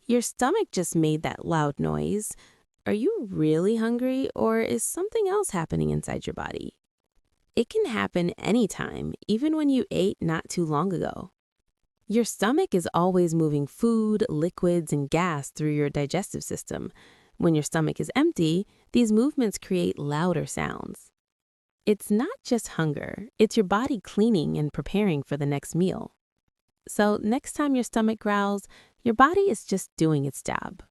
Your stomach just made that loud noise. Are you really hungry, or is something else happening inside your body? It can happen anytime, even when you ate not too long ago. Your stomach is always moving food, liquids, and gas through your digestive system. When your stomach is empty, these movements create louder sounds. It's not just hunger, it's your body cleaning and preparing for the next meal. So next time your stomach growls, your body is just doing its job.